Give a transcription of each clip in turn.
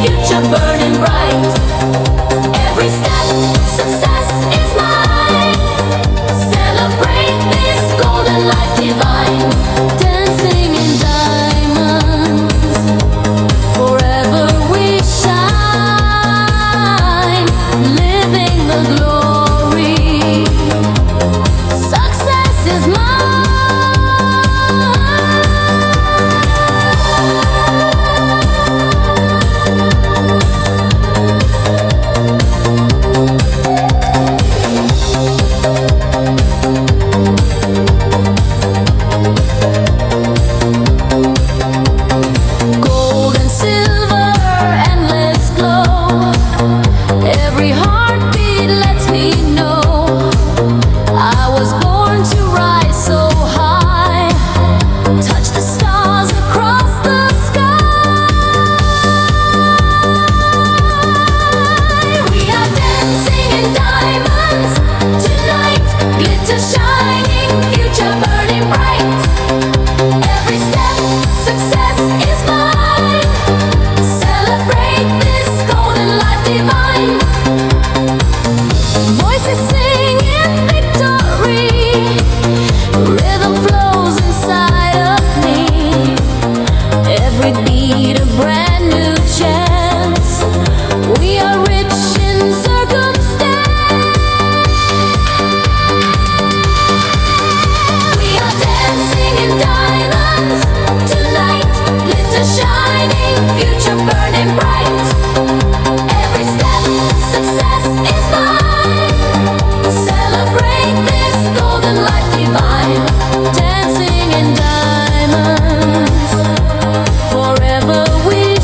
future burning bright. Every step, success is mine. Celebrate this golden life divine. Dancing in diamonds, forever we shine. Living the glory, success is mine. Gold and silver, endless glow. Every heartbeat lets me know I was born to rise so high. Touch the stars across the sky. We are dancing in diamonds tonight. Glitter shining, future burning bright. Every step, success is mine. Celebrate this golden life divine. Voices sing in victory. Rhythm flows inside of me. Every beat a brand new chance. We are rich in circumstance. We are dancing in diamonds tonight. Glitter shining, future burning bright. Every step, success is mine. Celebrate this golden life divine. Dancing in diamonds, forever we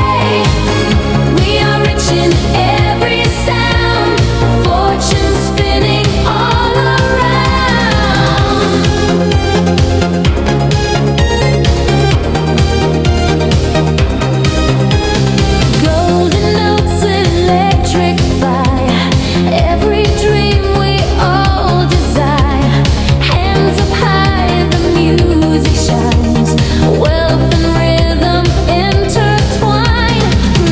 day. We are rich in every sound, fortune spinning all around. Golden notes electrify every dream we all desire. Hands up high, the music shines. Wealth and rhythm intertwine.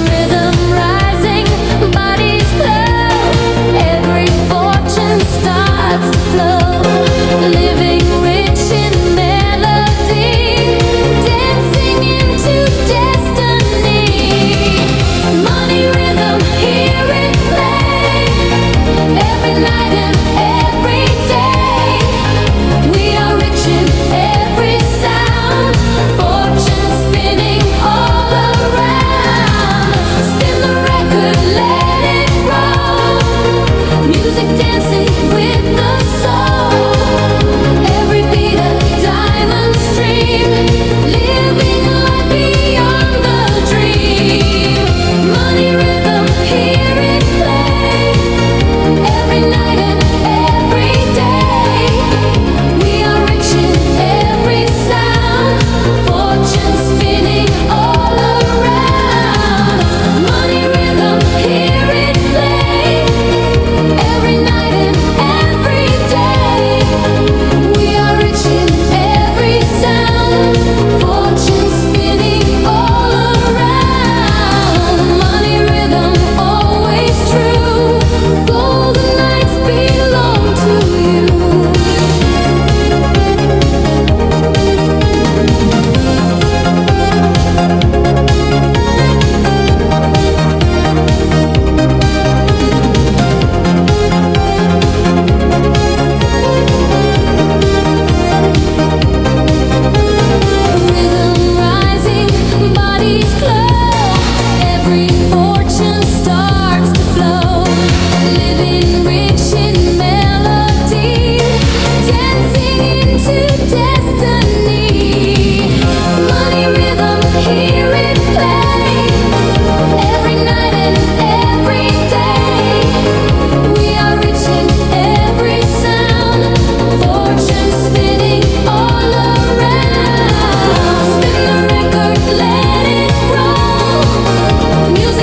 Rhythm rising, bodies glow. Every fortune starts to flow. Living rich in melody, dancing into destiny. Money rhythm, hear it play. Every night and every day. We are rich in every sound, fortune spinning all around. Spin the record, let it roll. Music dancing with the soul. Every beat a diamond stream. Living life beyond the dream. Money rhythm, hear it play. Every night and every day. We are rich in every sound, fortune spinning all around. Money rhythm, hear it play. Every night and every day. We are rich in every sound, fortune spinning all around. Money rhythm, always true. Golden nights belong to you. Rhythm rising, bodies glow. Every fortune starts to flow. Living rich in melody, dancing into destiny. Money rhythm, hear it play. Every night and every day. We are rich in every sound, fortune spinning all around. Spin the record, let it roll. Music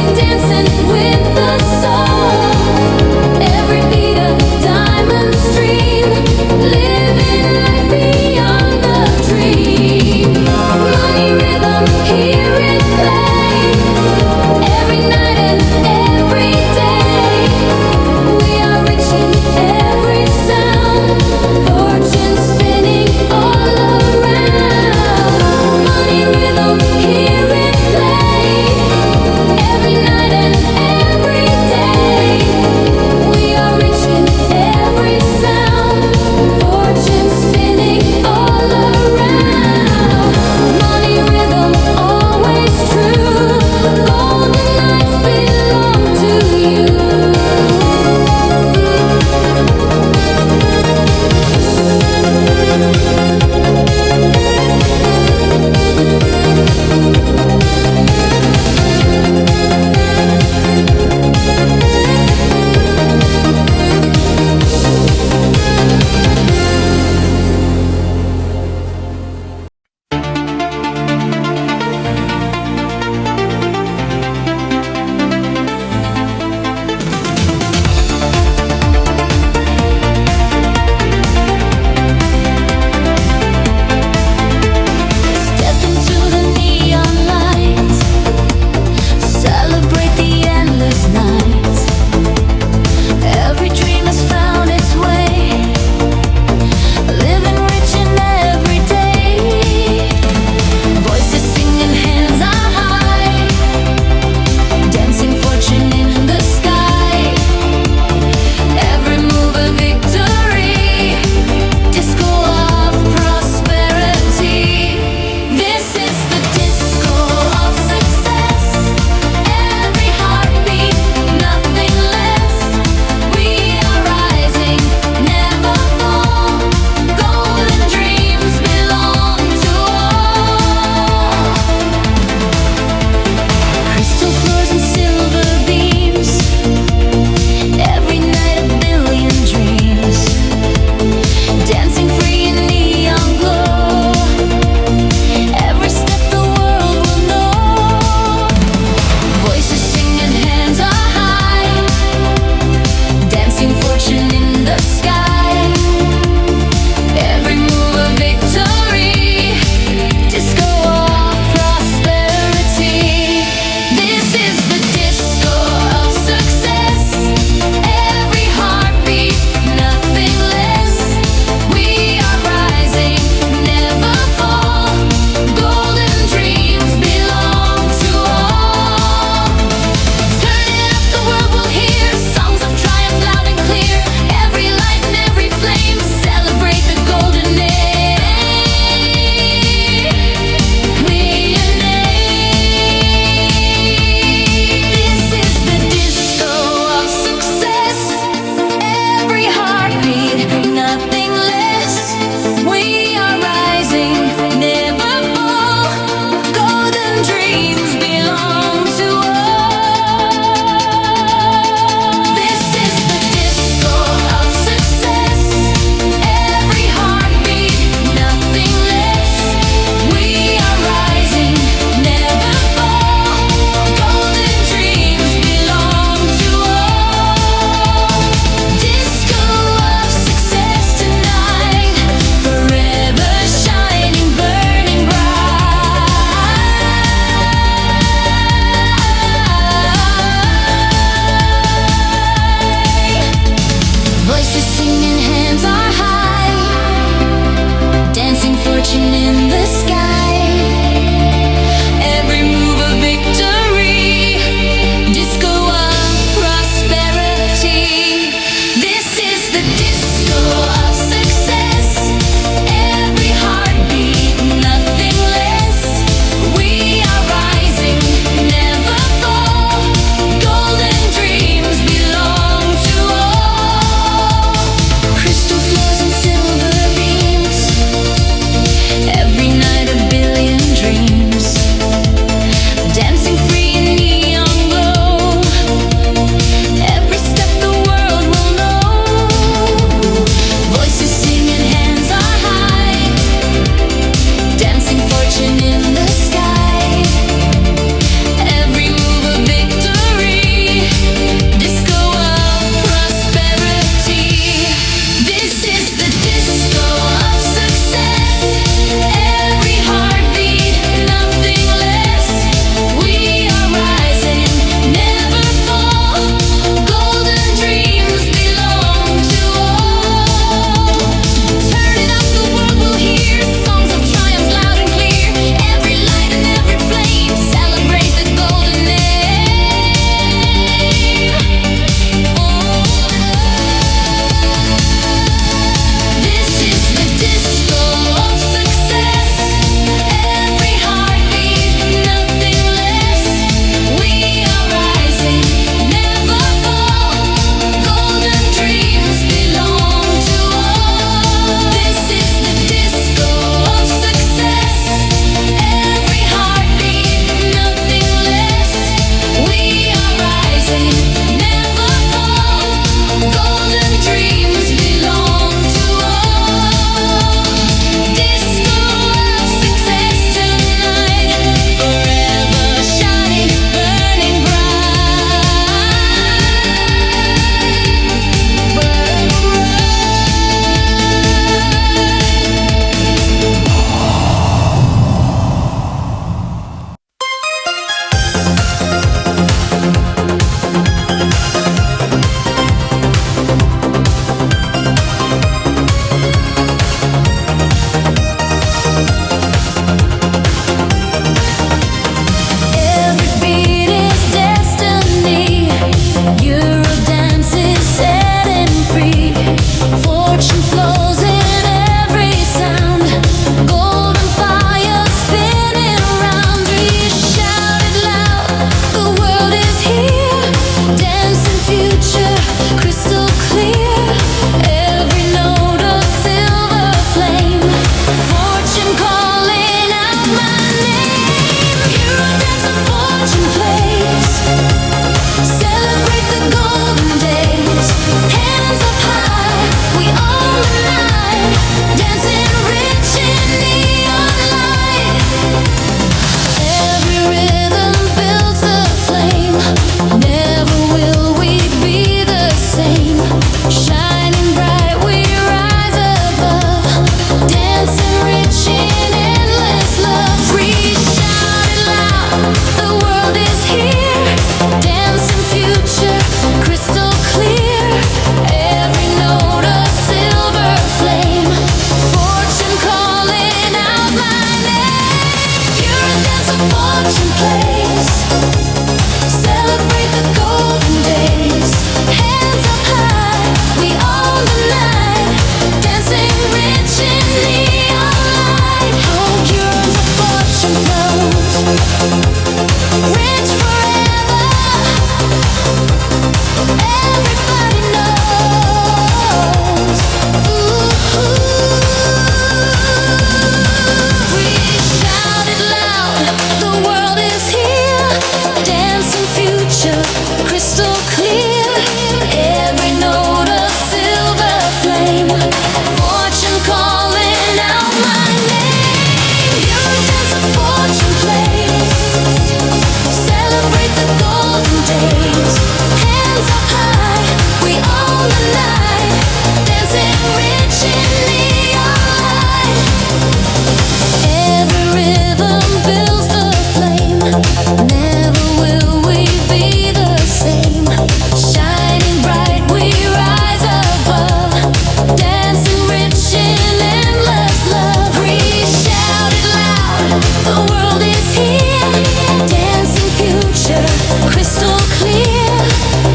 crystal clear.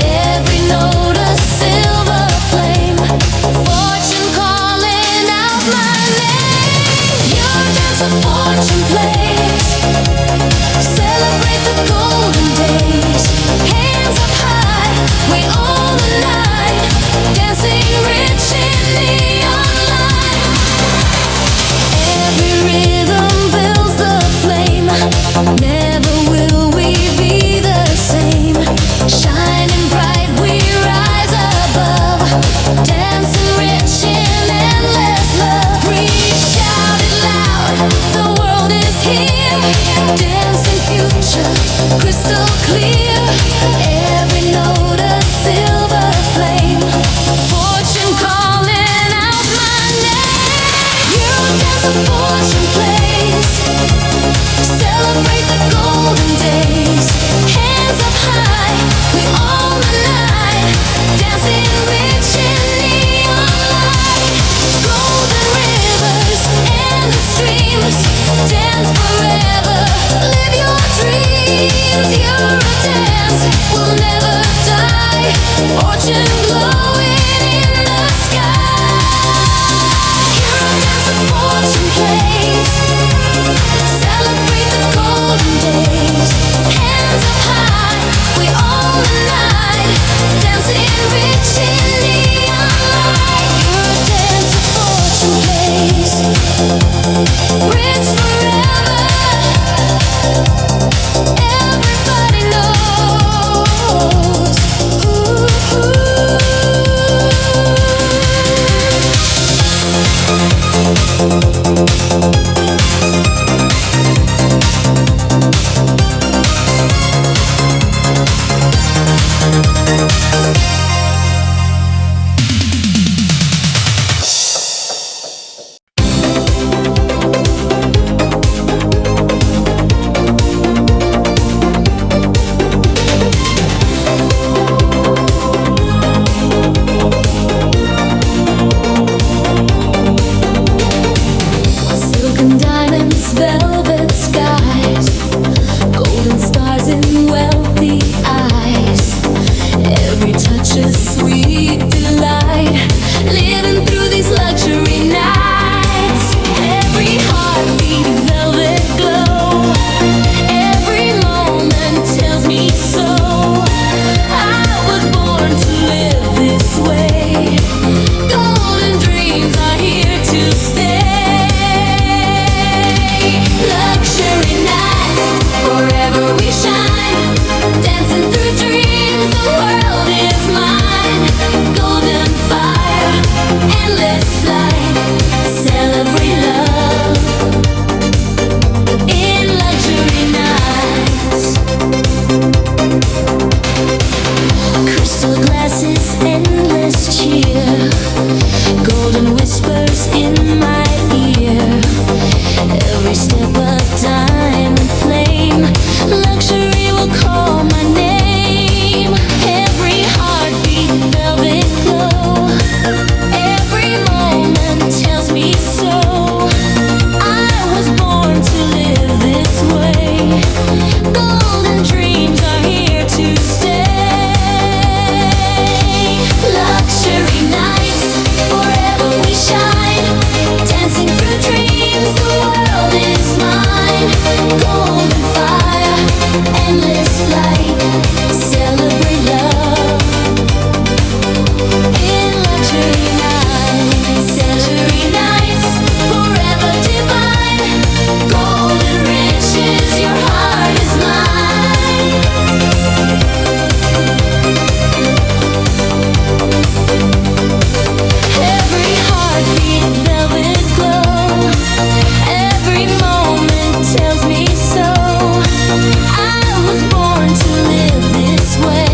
Every note a silver flame. Fortune calling out my name. Eurodance of Fortune plays. Celebrate the golden days. Hands up high, we own the night. Dancing rich in neon light. Every rhythm builds the flame. Never will we be the same. Shining bright, we rise above. Dancing rich in endless love. We shout it loud, the world is here. Dancing future, crystal clear. Every note a silver flame. Fortune calling out my name. Eurodance of Fortune plays. Celebrate the golden days. Hands up high, we own the night. Dancing rich in neon light. Golden rivers and the streams. Dance forever, live your dreams. Eurodance will never die. Fortune glowing in the sky. Eurodance of Fortune plays. Celebrate the golden days. Hands up high, we own the night. Dancing rich in neon light. Eurodance of Fortune plays. Rich forever. Everybody knows. Silken diamonds, velvet skies, golden stars in wealthy eyes. Every touch a sweet delight. Living through these luxury nights. Every heartbeat, velvet glow. Every moment tells me so. I was born to live this way. Golden dreams are here to stay. Luxury nights, forever we shine. Dancing through dreams, the world is mine. Golden fire, endless flight. Celebrate love in luxury nights. Crystal glasses, endless cheer. Golden whispers in my ear. Every step a diamond flame. Luxury will call my name. Every heartbeat, velvet glow. Every moment tells me so. I was born to live this way. Golden dreams are here to stay. Luxury nights, forever we shine. Dancing through dreams, the world is mine. Golden fire, endless flight. Celebrate love in luxury nights. Luxury nights, forever divine. Golden riches, your heart is mine. Every heartbeat, velvet glow. Every moment tells me so. I was born to live this way.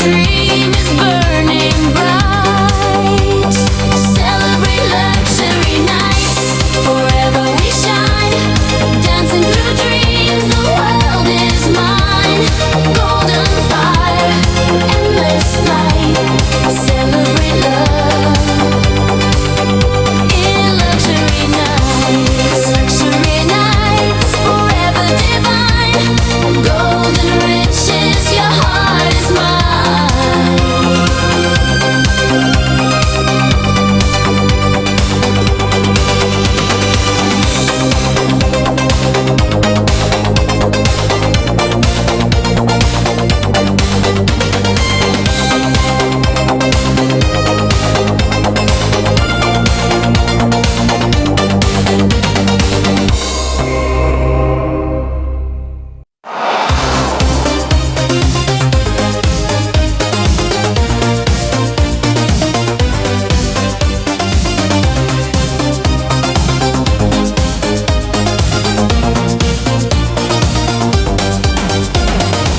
dream is burning bright. Celebrate luxury nights, forever we shine. Dancing through dreams, the world is mine. Golden fire, endless light. Celebrate love in luxury nights. Luxury nights, forever divine. Golden riches, your heart is mine.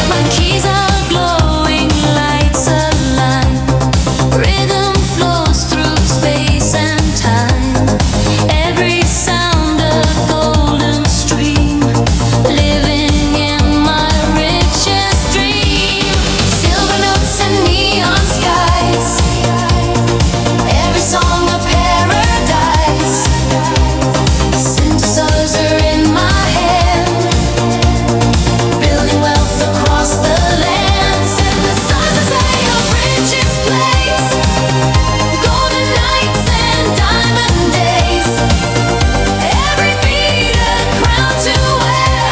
My keys are glowing, lights align. Rhythm flows through space and time. Every sound a golden stream. Living in my richest dream. Silver notes and neon skies. Every song a paradise. Synthesizer in my hand. Building wealth across the land. Synthesizers of riches place. Golden nights and diamond days. Every beat a crown to wear.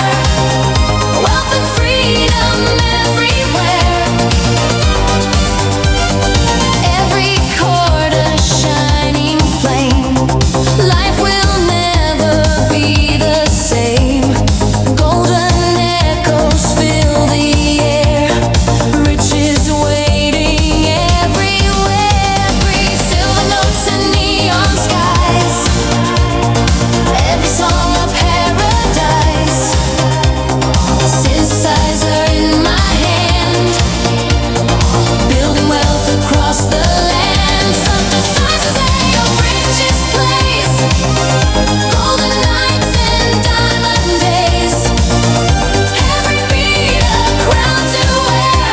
Wealth and freedom everywhere. Every chord a shining flame. Life will never be the same. Golden echoes fill the air. Riches waiting everywhere. Breathe silver notes and neon skies. Every song a paradise. Synthesizer in my hand. Building wealth across the land. Synthesizers of riches place. Golden nights and diamond days. Every beat a crown to wear.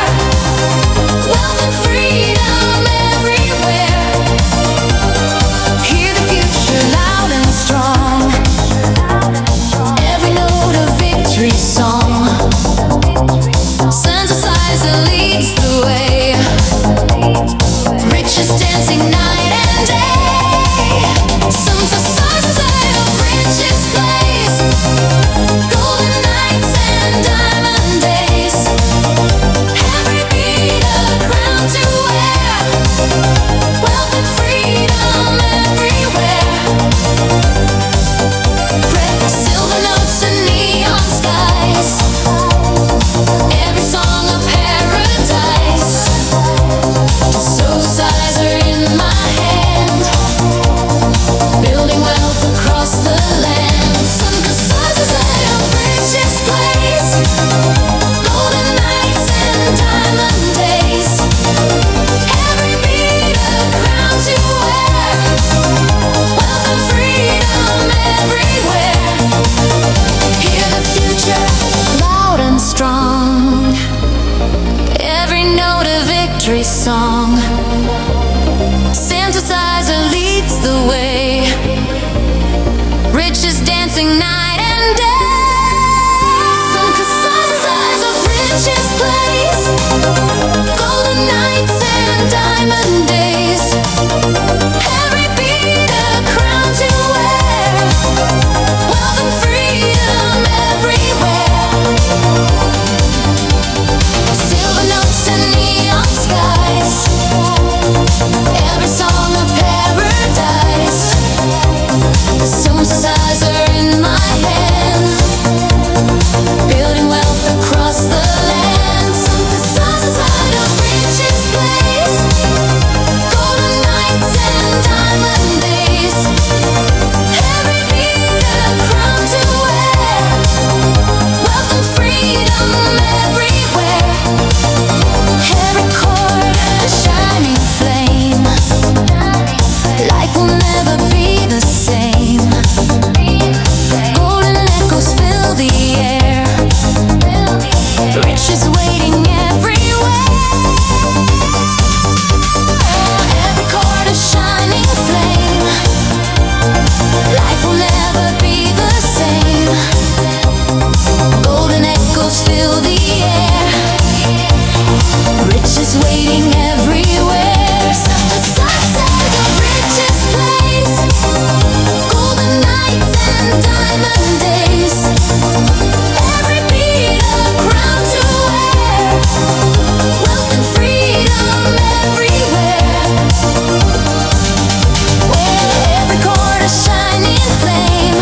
Wealth and freedom everywhere. Hear the future loud and strong. Every note a victory song. Synthesizer leads the way. Riches dancing night and day. Synthesizers of riches place. Golden nights and diamond days. Every beat a crown to wear. Wealth and freedom everywhere. Red silver notes and neon skies. Every song a paradise. Synthesizer in my hand. Building wealth across the land. Synthesizers of riches place. Golden nights and diamond days. Every beat a crown to wear. Wealth and freedom everywhere. Hear the future loud and strong. Every note a victory song. Synthesizer leads the way. Riches dancing night and day. Synthesizers of riches place. Golden nights and diamond days. Every beat a crown to wear. Wealth and freedom everywhere. Silver notes and neon skies. fading everywhere. Synthesizers of riches place, golden nights and diamond days. Every beat a crown to wear, wealth and freedom everywhere. Where every corner shining flame,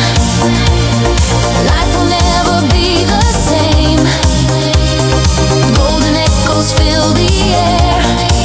life will never be the same. Golden echoes fill the air.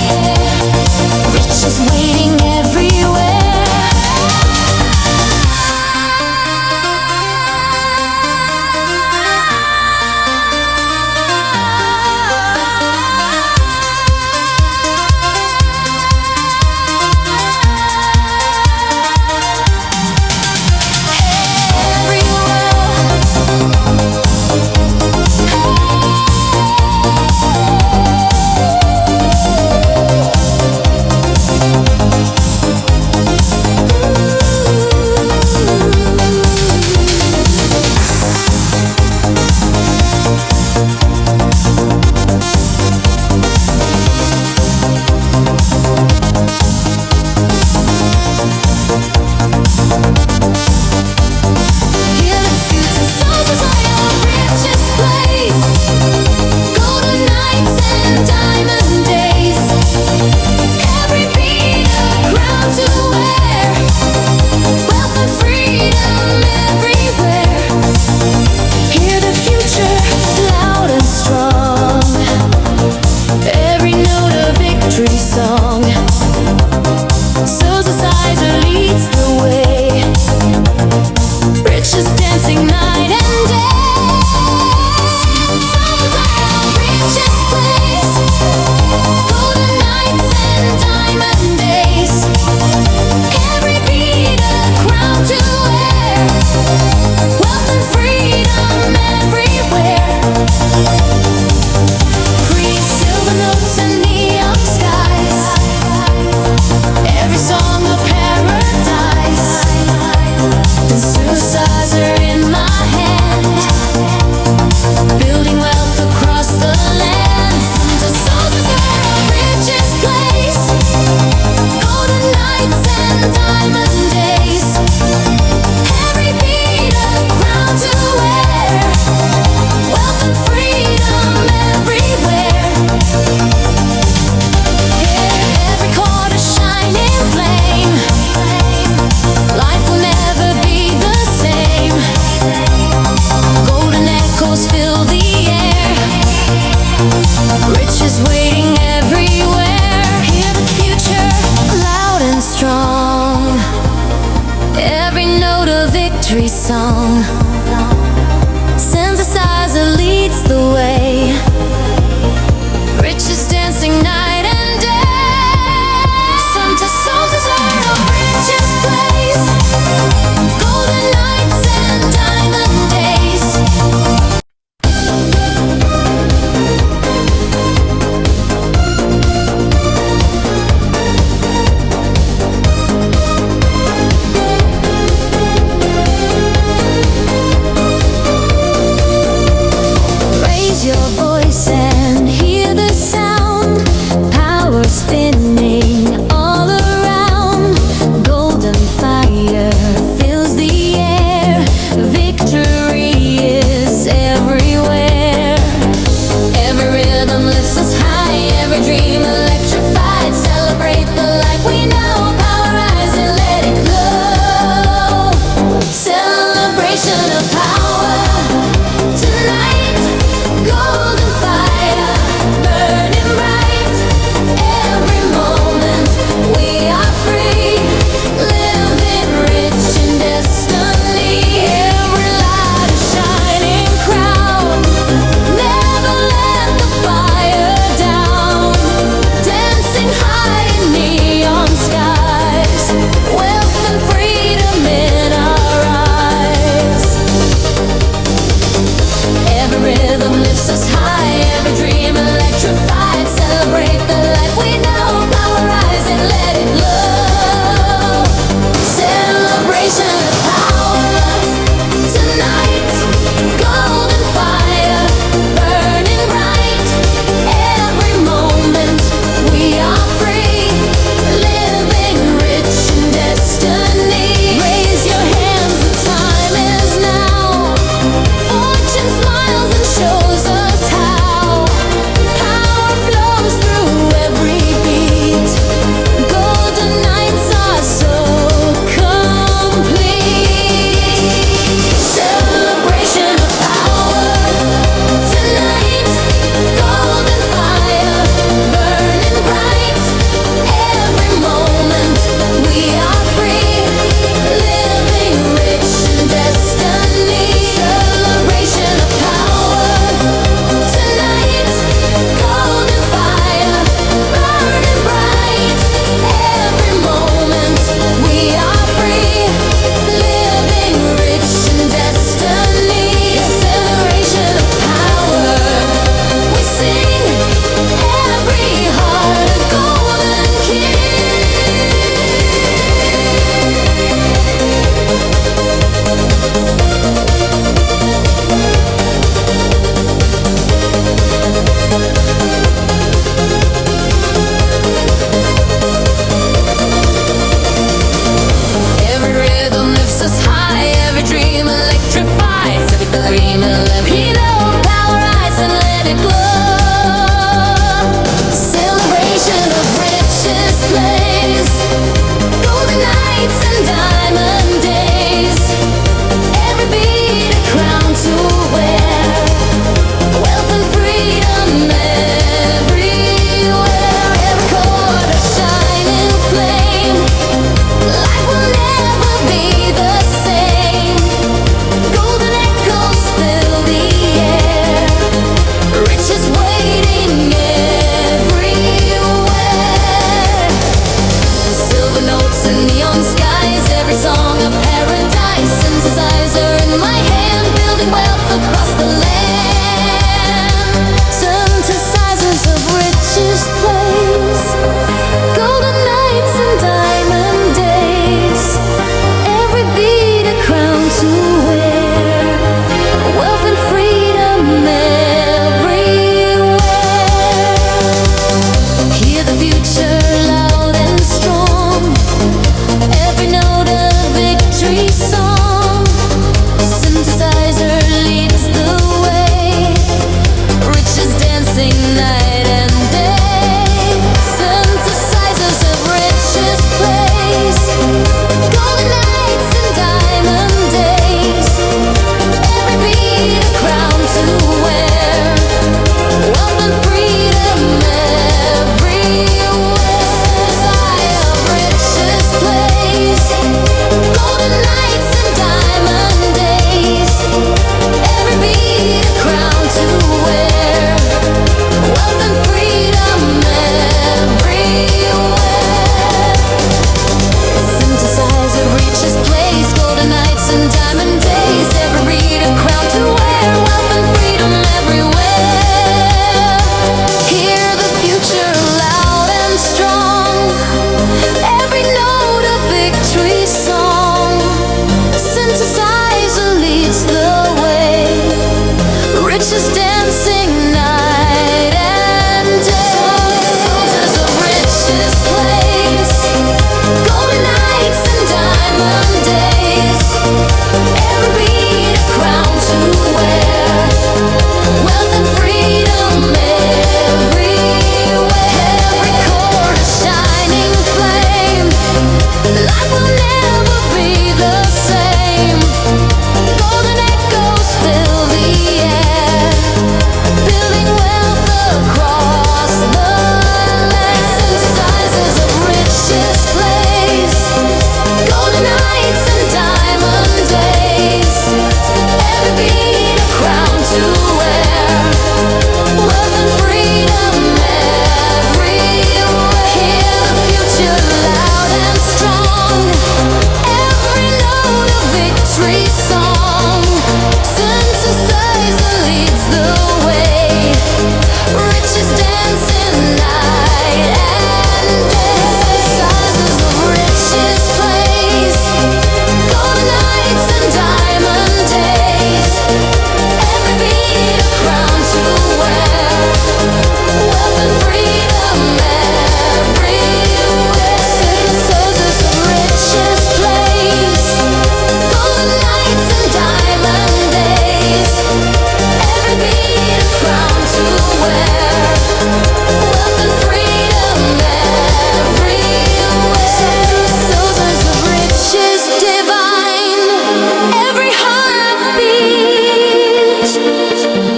riches.